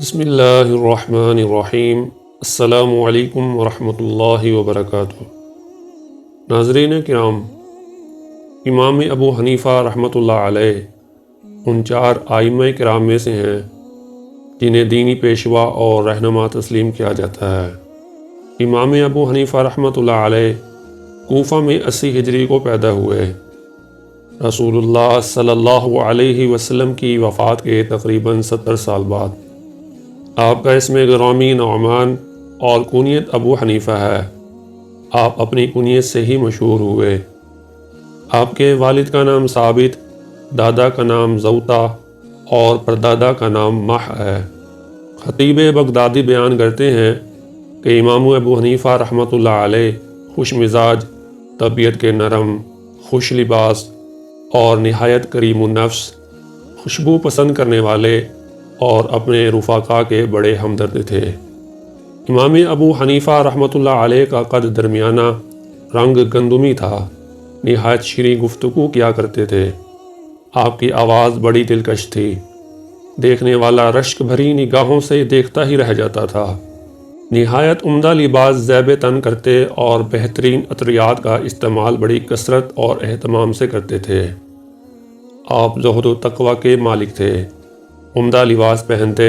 بسم اللہ الرحمن الرحیم۔ السلام علیکم ورحمۃ اللہ وبرکاتہ۔ ناظرین کرام، امام ابو حنیفہ رحمۃ اللہ علیہ ان 4 ائمہ کرام میں سے ہیں جنہیں دینی پیشوا اور رہنما تسلیم کیا جاتا ہے۔ امام ابو حنیفہ رحمۃ اللہ علیہ کوفہ میں 80 ہجری کو پیدا ہوئے۔ رسول اللہ صلی اللہ علیہ وسلم کی وفات کے تقریباً 70 سال بعد آپ کا اسم گرامی نعمان اور کنیت ابو حنیفہ ہے۔ آپ اپنی کنیت سے ہی مشہور ہوئے۔ آپ کے والد کا نام ثابت، دادا کا نام زوطا اور پردادا کا نام مح ہے۔ خطیب بغدادی بیان کرتے ہیں کہ امام ابو حنیفہ رحمۃ اللہ علیہ خوش مزاج، طبیعت کے نرم، خوش لباس اور نہایت کریم النفس، خوشبو پسند کرنے والے اور اپنے رفقا کے بڑے ہمدرد تھے۔ امام ابو حنیفہ رحمۃ اللہ علیہ کا قد درمیانہ، رنگ گندمی تھا، نہایت شیریں گفتگو کیا کرتے تھے۔ آپ کی آواز بڑی دلکش تھی، دیکھنے والا رشک بھری نگاہوں سے دیکھتا ہی رہ جاتا تھا۔ نہایت عمدہ لباس زیب تن کرتے اور بہترین عطریات کا استعمال بڑی کثرت اور اہتمام سے کرتے تھے۔ آپ زہد و تقوی کے مالک تھے، عمدہ لباس پہنتے،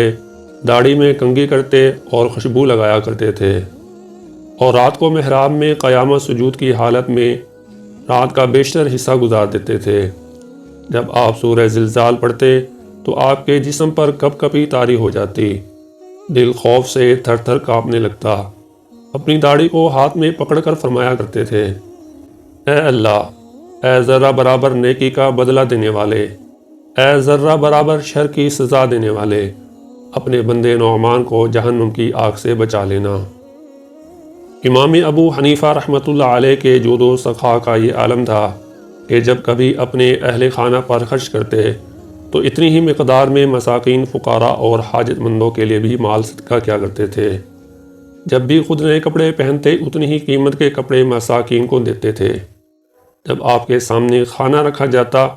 داڑھی میں کنگھی کرتے اور خوشبو لگایا کرتے تھے، اور رات کو محراب میں قیام سجود کی حالت میں رات کا بیشتر حصہ گزار دیتے تھے۔ جب آپ سورہ زلزال پڑھتے تو آپ کے جسم پر کپ کپی طاری ہو جاتی، دل خوف سے تھر تھر کانپنے لگتا۔ اپنی داڑھی کو ہاتھ میں پکڑ کر فرمایا کرتے تھے، اے اللہ، اے ذرہ برابر نیکی کا بدلہ دینے والے، اے ذرہ برابر شر کی سزا دینے والے، اپنے بندے نعمان کو جہنم کی آگ سے بچا لینا۔ امام ابو حنیفہ رحمۃ اللہ علیہ کے جود و سخا کا یہ عالم تھا کہ جب کبھی اپنے اہل خانہ پر خرچ کرتے تو اتنی ہی مقدار میں مساکین، فقراء اور حاجت مندوں کے لیے بھی مال صدقہ کیا کرتے تھے۔ جب بھی خود نئے کپڑے پہنتے اتنی ہی قیمت کے کپڑے مساکین کو دیتے تھے۔ جب آپ کے سامنے کھانا رکھا جاتا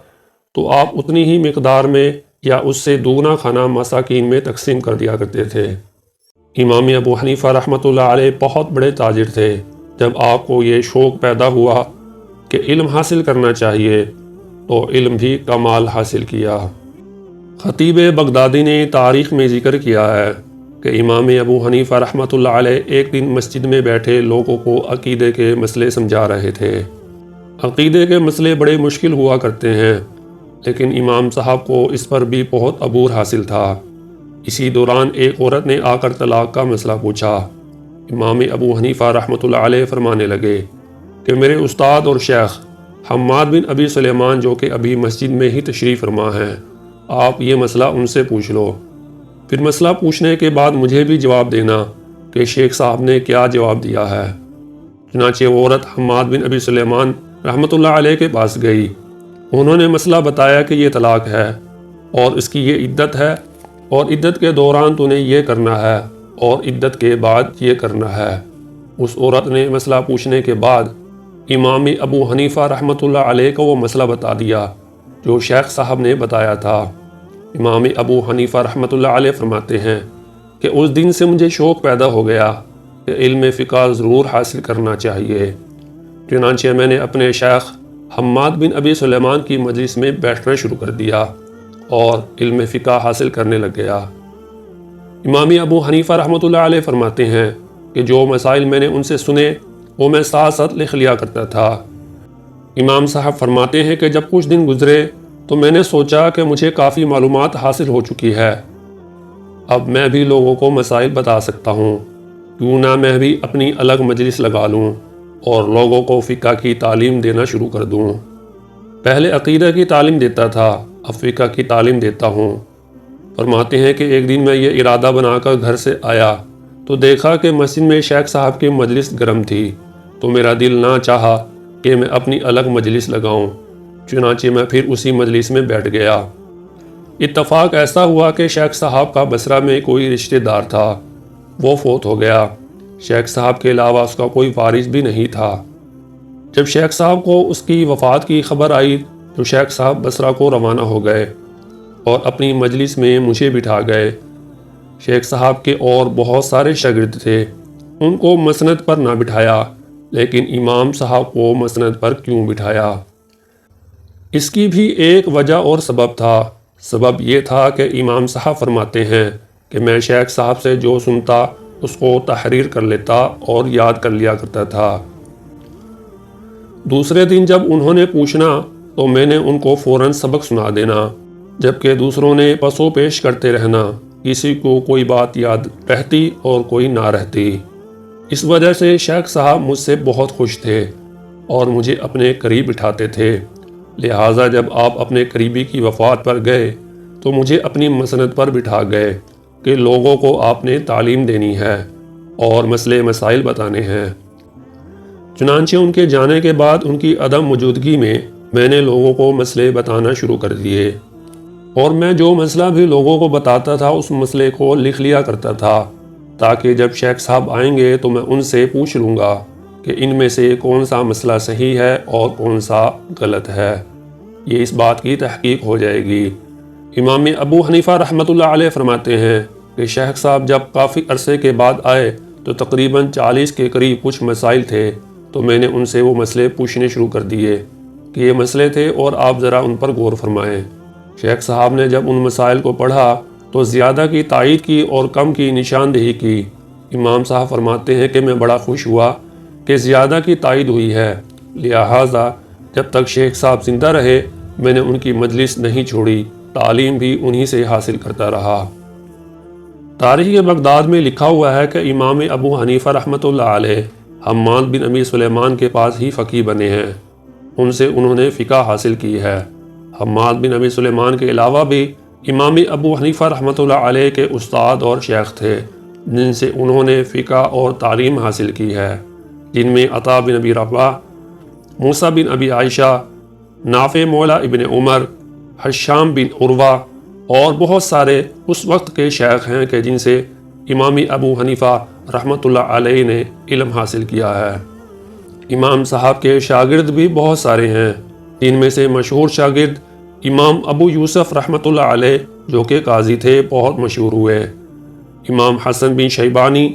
تو آپ اتنی ہی مقدار میں یا اس سے دوگنا کھانا مساکین میں تقسیم کر دیا کرتے تھے۔ امام ابو حنیفہ رحمۃ اللہ علیہ بہت بڑے تاجر تھے۔ جب آپ کو یہ شوق پیدا ہوا کہ علم حاصل کرنا چاہیے تو علم بھی کمال حاصل کیا۔ خطیب بغدادی نے تاریخ میں ذکر کیا ہے کہ امام ابو حنیفہ رحمۃ اللہ علیہ ایک دن مسجد میں بیٹھے لوگوں کو عقیدے کے مسئلے سمجھا رہے تھے۔ عقیدے کے مسئلے بڑے مشکل ہوا کرتے ہیں، لیکن امام صاحب کو اس پر بھی بہت عبور حاصل تھا۔ اسی دوران ایک عورت نے آ کر طلاق کا مسئلہ پوچھا۔ امام ابو حنیفہ رحمۃ اللہ علیہ فرمانے لگے کہ میرے استاد اور شیخ حماد بن ابی سلیمان جو کہ ابھی مسجد میں ہی تشریف فرما ہیں، آپ یہ مسئلہ ان سے پوچھ لو، پھر مسئلہ پوچھنے کے بعد مجھے بھی جواب دینا کہ شیخ صاحب نے کیا جواب دیا ہے۔ چنانچہ وہ عورت حماد بن ابی سلیمان رحمۃ اللہ علیہ کے پاس گئی۔ انہوں نے مسئلہ بتایا کہ یہ طلاق ہے اور اس کی یہ عدت ہے، اور عدت کے دوران تو نے یہ کرنا ہے اور عدت کے بعد یہ کرنا ہے۔ اس عورت نے مسئلہ پوچھنے کے بعد امام ابو حنیفہ رحمۃ اللہ علیہ کو وہ مسئلہ بتا دیا جو شیخ صاحب نے بتایا تھا۔ امام ابو حنیفہ رحمۃ اللہ علیہ فرماتے ہیں کہ اس دن سے مجھے شوق پیدا ہو گیا کہ علم فقہ ضرور حاصل کرنا چاہیے۔ چنانچہ میں نے اپنے شیخ حماد بن ابی سلیمان کی مجلس میں بیٹھنا شروع کر دیا اور علم فقہ حاصل کرنے لگ گیا۔ امام ابو حنیفہ رحمۃ اللہ علیہ فرماتے ہیں کہ جو مسائل میں نے ان سے سنے وہ میں ساتھ ساتھ لکھ لیا کرتا تھا۔ امام صاحب فرماتے ہیں کہ جب کچھ دن گزرے تو میں نے سوچا کہ مجھے کافی معلومات حاصل ہو چکی ہے، اب میں بھی لوگوں کو مسائل بتا سکتا ہوں، کیوں نہ میں بھی اپنی الگ مجلس لگا لوں اور لوگوں کو فقہ کی تعلیم دینا شروع کر دوں۔ پہلے عقیدہ کی تعلیم دیتا تھا، اب فقہ کی تعلیم دیتا ہوں۔ فرماتے ہیں کہ ایک دن میں یہ ارادہ بنا کر گھر سے آیا تو دیکھا کہ مسجد میں شیخ صاحب کی مجلس گرم تھی، تو میرا دل نہ چاہا کہ میں اپنی الگ مجلس لگاؤں، چنانچہ میں پھر اسی مجلس میں بیٹھ گیا۔ اتفاق ایسا ہوا کہ شیخ صاحب کا بصرہ میں کوئی رشتہ دار تھا، وہ فوت ہو گیا۔ شیخ صاحب کے علاوہ اس کا کوئی وارث بھی نہیں تھا۔ جب شیخ صاحب کو اس کی وفات کی خبر آئی تو شیخ صاحب بصرہ کو روانہ ہو گئے اور اپنی مجلس میں مجھے بٹھا گئے۔ شیخ صاحب کے اور بہت سارے شاگرد تھے، ان کو مسند پر نہ بٹھایا، لیکن امام صاحب کو مسند پر کیوں بٹھایا؟ اس کی بھی ایک وجہ اور سبب تھا۔ سبب یہ تھا کہ امام صاحب فرماتے ہیں کہ میں شیخ صاحب سے جو سنتا اس کو تحریر کر لیتا اور یاد کر لیا کرتا تھا۔ دوسرے دن جب انہوں نے پوچھنا تو میں نے ان کو فوراً سبق سنا دینا، جبکہ دوسروں نے پسو پیش کرتے رہنا، کسی کو کوئی بات یاد رہتی اور کوئی نہ رہتی۔ اس وجہ سے شیخ صاحب مجھ سے بہت خوش تھے اور مجھے اپنے قریب بٹھاتے تھے۔ لہٰذا جب آپ اپنے قریبی کی وفات پر گئے تو مجھے اپنی مسند پر بٹھا گئے کہ لوگوں کو آپ نے تعلیم دینی ہے اور مسئلے مسائل بتانے ہیں۔ چنانچہ ان کے جانے کے بعد ان کی عدم موجودگی میں نے لوگوں کو مسئلے بتانا شروع کر دیے، اور میں جو مسئلہ بھی لوگوں کو بتاتا تھا اس مسئلے کو لکھ لیا کرتا تھا، تاکہ جب شیخ صاحب آئیں گے تو میں ان سے پوچھ لوں گا کہ ان میں سے کون سا مسئلہ صحیح ہے اور کون سا غلط ہے۔ یہ اس بات کی تحقیق ہو جائے گی۔ امام ابو حنیفہ رحمۃ اللہ علیہ فرماتے ہیں کہ شیخ صاحب جب کافی عرصے کے بعد آئے تو تقریباً 40 کے قریب کچھ مسائل تھے، تو میں نے ان سے وہ مسئلے پوچھنے شروع کر دیے کہ یہ مسئلے تھے اور آپ ذرا ان پر غور فرمائیں۔ شیخ صاحب نے جب ان مسائل کو پڑھا تو زیادہ کی تائید کی اور کم کی نشاندہی کی۔ امام صاحب فرماتے ہیں کہ میں بڑا خوش ہوا کہ زیادہ کی تائید ہوئی ہے، لہٰذا جب تک شیخ صاحب زندہ رہے میں نے ان کی مجلس نہیں چھوڑی، تعلیم بھی انہی سے حاصل کرتا رہا۔ تاریخ بغداد میں لکھا ہوا ہے کہ امام ابو حنیفہ رحمۃ اللہ علیہ حماد بن ابی سلیمان کے پاس ہی فقیہ بنے ہیں، ان سے انہوں نے فقہ حاصل کی ہے۔ حماد بن ابی سلیمان کے علاوہ بھی امام ابو حنیفہ رحمۃ اللہ علیہ کے استاد اور شیخ تھے جن سے انہوں نے فقہ اور تعلیم حاصل کی ہے، جن میں عطا بن ابی رباح، موسیٰ بن ابی عائشہ، نافع مولا ابن عمر، حشام بن عروہ اور بہت سارے اس وقت کے شیخ ہیں کہ جن سے امام ابو حنیفہ رحمۃ اللہ علیہ نے علم حاصل کیا ہے۔ امام صاحب کے شاگرد بھی بہت سارے ہیں، جن میں سے مشہور شاگرد امام ابو یوسف رحمۃ اللہ علیہ جو کہ قاضی تھے بہت مشہور ہوئے، امام حسن بن شیبانی،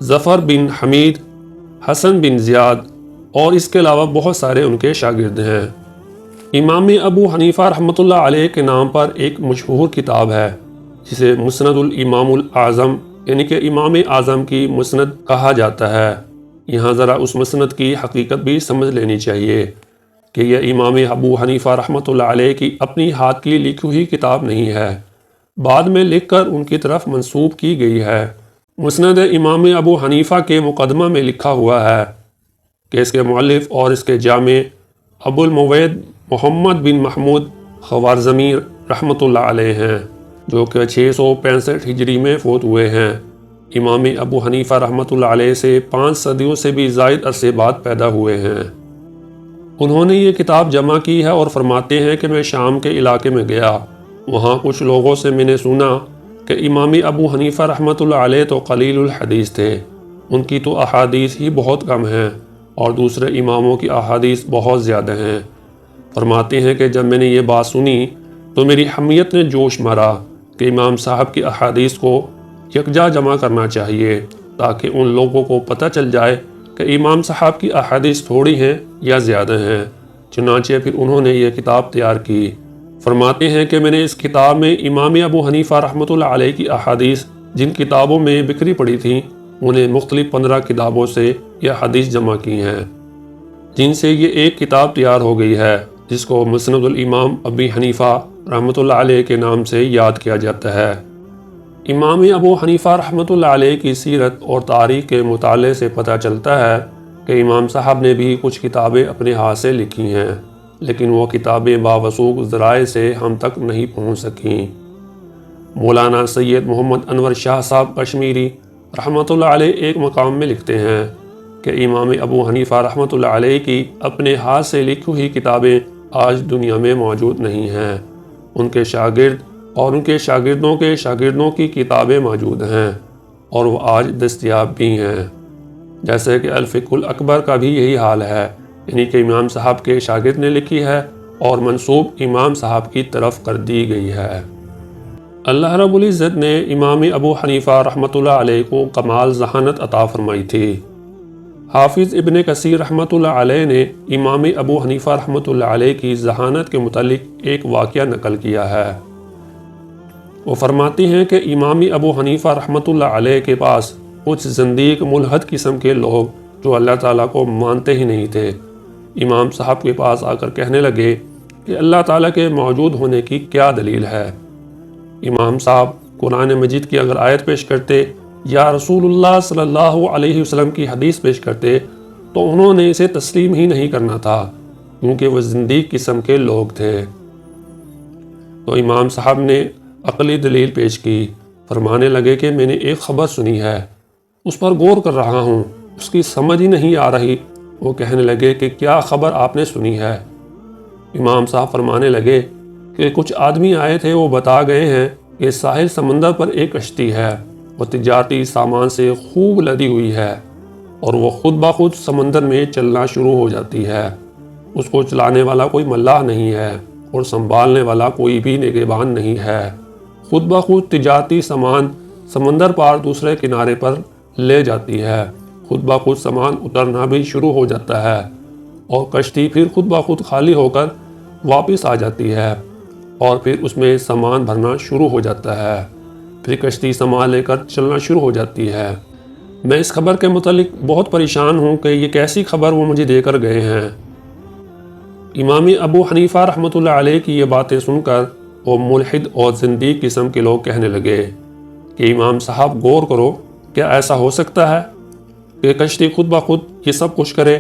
ظفر بن حمید، حسن بن زیاد اور اس کے علاوہ بہت سارے ان کے شاگرد ہیں۔ امام ابو حنیفہ رحمۃ اللہ علیہ کے نام پر ایک مشہور کتاب ہے جسے مسند الامام الاعظم یعنی کہ امام اعظم کی مسند کہا جاتا ہے۔ یہاں ذرا اس مسند کی حقیقت بھی سمجھ لینی چاہیے کہ یہ امام ابو حنیفہ رحمۃ اللہ علیہ کی اپنی ہاتھ کی لکھی ہوئی کتاب نہیں ہے، بعد میں لکھ کر ان کی طرف منسوب کی گئی ہے۔ مسند امام ابو حنیفہ کے مقدمہ میں لکھا ہوا ہے کہ اس کے مؤلف اور اس کے جامع ابو الموید محمد بن محمود خوارزمی رحمۃ اللہ علیہ ہیں، جو کہ 665 ہجری میں فوت ہوئے ہیں۔ امام ابو حنیفہ رحمۃ اللہ علیہ سے 5 صدیوں سے بھی زائد عرصے بعد پیدا ہوئے ہیں۔ انہوں نے یہ کتاب جمع کی ہے اور فرماتے ہیں کہ میں شام کے علاقے میں گیا، وہاں کچھ لوگوں سے میں نے سنا کہ امام ابو حنیفہ رحمۃ اللہ علیہ تو قلیل الحدیث تھے، ان کی تو احادیث ہی بہت کم ہیں اور دوسرے اماموں کی احادیث بہت زیادہ ہیں۔ فرماتے ہیں کہ جب میں نے یہ بات سنی تو میری حمیت نے جوش مارا کہ امام صاحب کی احادیث کو یکجا جمع کرنا چاہیے تاکہ ان لوگوں کو پتہ چل جائے کہ امام صاحب کی احادیث تھوڑی ہیں یا زیادہ ہیں۔ چنانچہ پھر انہوں نے یہ کتاب تیار کی۔ فرماتے ہیں کہ میں نے اس کتاب میں امام ابو حنیفہ رحمۃ اللہ علیہ کی احادیث جن کتابوں میں بکھری پڑی تھیں انہیں مختلف 15 کتابوں سے یہ حدیث جمع کی ہیں، جن سے یہ ایک کتاب تیار ہو گئی ہے جس کو مسند الامام ابی حنیفہ رحمۃ اللہ علیہ کے نام سے یاد کیا جاتا ہے۔ امام ابو حنیفہ رحمۃ اللہ علیہ کی سیرت اور تاریخ کے مطالعے سے پتہ چلتا ہے کہ امام صاحب نے بھی کچھ کتابیں اپنے ہاتھ سے لکھی ہیں، لیکن وہ کتابیں باوثوق ذرائع سے ہم تک نہیں پہنچ سکیں۔ مولانا سید محمد انور شاہ صاحب کشمیری رحمۃ اللہ علیہ ایک مقام میں لکھتے ہیں کہ امام ابو حنیفہ رحمۃ اللہ علیہ کی اپنے ہاتھ سے لکھی ہوئی کتابیں آج دنیا میں موجود نہیں ہیں، ان کے شاگرد اور ان کے شاگردوں کے شاگردوں کی کتابیں موجود ہیں اور وہ آج دستیاب بھی ہیں، جیسے کہ الفقہ الاکبر کا بھی یہی حال ہے، یعنی کہ امام صاحب کے شاگرد نے لکھی ہے اور منسوب امام صاحب کی طرف کر دی گئی ہے۔ اللہ رب العزت نے امام ابو حنیفہ رحمۃ اللہ علیہ کو کمال ذہانت عطا فرمائی تھی۔ حافظ ابن کثیر رحمۃ اللہ علیہ نے امام ابو حنیفہ رحمۃ اللہ علیہ کی ذہانت کے متعلق ایک واقعہ نقل کیا ہے۔ وہ فرماتے ہیں کہ امام ابو حنیفہ رحمۃ اللہ علیہ کے پاس کچھ زندیق ملحد قسم کے لوگ جو اللہ تعالیٰ کو مانتے ہی نہیں تھے، امام صاحب کے پاس آ کر کہنے لگے کہ اللہ تعالیٰ کے موجود ہونے کی کیا دلیل ہے؟ امام صاحب قرآن مجید کی اگر آیت پیش کرتے یا رسول اللہ صلی اللہ علیہ وسلم کی حدیث پیش کرتے تو انہوں نے اسے تسلیم ہی نہیں کرنا تھا، کیونکہ وہ زندیق قسم کے لوگ تھے۔ تو امام صاحب نے عقلی دلیل پیش کی، فرمانے لگے کہ میں نے ایک خبر سنی ہے، اس پر غور کر رہا ہوں، اس کی سمجھ ہی نہیں آ رہی۔ وہ کہنے لگے کہ کیا خبر آپ نے سنی ہے؟ امام صاحب فرمانے لگے کہ کچھ آدمی آئے تھے، وہ بتا گئے ہیں کہ ساحل سمندر پر ایک کشتی ہے، وہ تجارتی سامان سے خوب لدی ہوئی ہے اور وہ خود بخود سمندر میں چلنا شروع ہو جاتی ہے۔ اس کو چلانے والا کوئی ملاح نہیں ہے اور سنبھالنے والا کوئی بھی نگہبان نہیں ہے۔ خود بخود تجارتی سامان سمندر پار دوسرے کنارے پر لے جاتی ہے، خود بخود سامان اترنا بھی شروع ہو جاتا ہے اور کشتی پھر خود بخود خالی ہو کر واپس آ جاتی ہے اور پھر اس میں سامان بھرنا شروع ہو جاتا ہے، پھر کشتی سامان لے کر چلنا شروع ہو جاتی ہے۔ میں اس خبر کے متعلق بہت پریشان ہوں کہ یہ کیسی خبر وہ مجھے دے کر گئے ہیں۔ امام ابو حنیفہ رحمۃ اللہ علیہ کی یہ باتیں سن کر وہ ملحد اور زندیق قسم کے لوگ کہنے لگے کہ امام صاحب غور کرو، کیا ایسا ہو سکتا ہے کہ کشتی خود بخود یہ سب کچھ کرے؟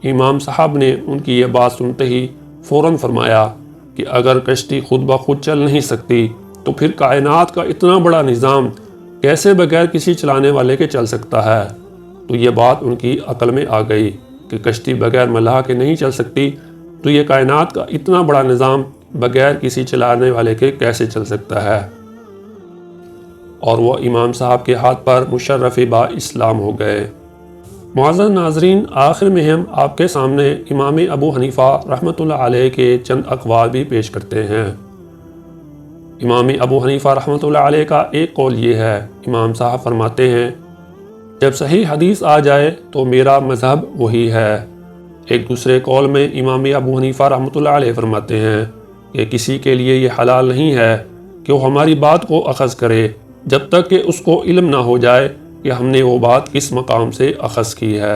امام صاحب نے ان کی یہ بات سنتے ہی فوراً فرمایا کہ اگر کشتی خود بخود چل نہیں سکتی تو پھر کائنات کا اتنا بڑا نظام کیسے بغیر کسی چلانے والے کے چل سکتا ہے؟ تو یہ بات ان کی عقل میں آ گئی کہ کشتی بغیر ملاح کے نہیں چل سکتی، تو یہ کائنات کا اتنا بڑا نظام بغیر کسی چلانے والے کے کیسے چل سکتا ہے؟ اور وہ امام صاحب کے ہاتھ پر مشرف با اسلام ہو گئے۔ معزز ناظرین، آخر میں ہم آپ کے سامنے امام ابو حنیفہ رحمۃ اللہ علیہ کے چند اقوال بھی پیش کرتے ہیں۔ امام ابو حنیفہ رحمۃ اللہ علیہ کا ایک قول یہ ہے، امام صاحب فرماتے ہیں جب صحیح حدیث آ جائے تو میرا مذہب وہی ہے۔ ایک دوسرے قول میں امام ابو حنیفہ رحمۃ اللہ علیہ فرماتے ہیں کہ کسی کے لیے یہ حلال نہیں ہے کہ وہ ہماری بات کو اخذ کرے جب تک کہ اس کو علم نہ ہو جائے کہ ہم نے وہ بات کس مقام سے اخذ کی ہے۔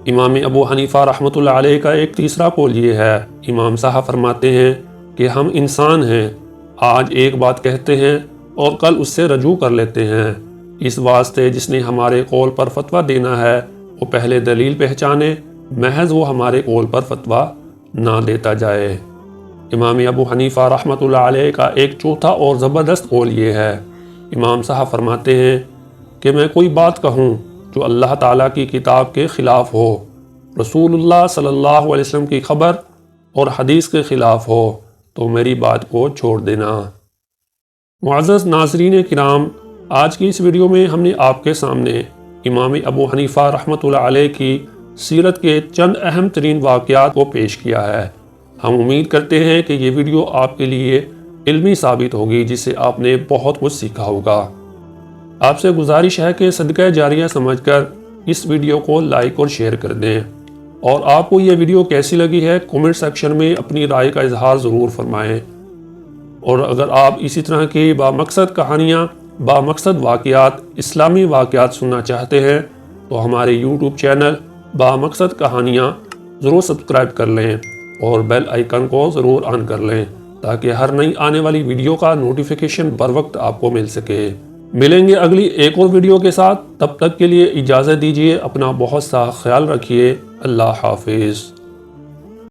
امام ابو حنیفہ رحمۃ اللہ علیہ کا ایک تیسرا قول یہ ہے، امام صاحب فرماتے ہیں کہ ہم انسان ہیں، آج ایک بات کہتے ہیں اور کل اس سے رجوع کر لیتے ہیں، اس واسطے جس نے ہمارے قول پر فتویٰ دینا ہے وہ پہلے دلیل پہچانے، محض وہ ہمارے قول پر فتویٰ نہ دیتا جائے۔ امام ابو حنیفہ رحمۃ اللہ علیہ کا ایک چوتھا اور زبردست قول یہ ہے، امام صاحب فرماتے ہیں کہ میں کوئی بات کہوں جو اللہ تعالیٰ کی کتاب کے خلاف ہو، رسول اللہ صلی اللہ علیہ وسلم کی خبر اور حدیث کے خلاف ہو تو میری بات کو چھوڑ دینا۔ معزز ناظرین کرام، آج کی اس ویڈیو میں ہم نے آپ کے سامنے امام ابو حنیفہ رحمۃ اللہ علیہ کی سیرت کے چند اہم ترین واقعات کو پیش کیا ہے۔ ہم امید کرتے ہیں کہ یہ ویڈیو آپ کے لیے علمی ثابت ہوگی، جس سے آپ نے بہت کچھ سیکھا ہوگا۔ آپ سے گزارش ہے کہ صدقہ جاریہ سمجھ کر اس ویڈیو کو لائک اور شیئر کر دیں، اور آپ کو یہ ویڈیو کیسی لگی ہے کومنٹ سیکشن میں اپنی رائے کا اظہار ضرور فرمائیں۔ اور اگر آپ اسی طرح کی بامقصد کہانیاں، بامقصد واقعات، اسلامی واقعات سننا چاہتے ہیں تو ہمارے یوٹیوب چینل بامقصد کہانیاں ضرور سبسکرائب کر لیں اور بیل آئیکن کو ضرور آن کر لیں تاکہ ہر نئی آنے والی ویڈیو کا نوٹیفیکیشن بر وقت آپ کو مل سکے۔ ملیں گے اگلی ایک اور ویڈیو کے ساتھ، تب تک کے لیے اجازت دیجیے، اپنا بہت سا خیال رکھیے، اللہ حافظ۔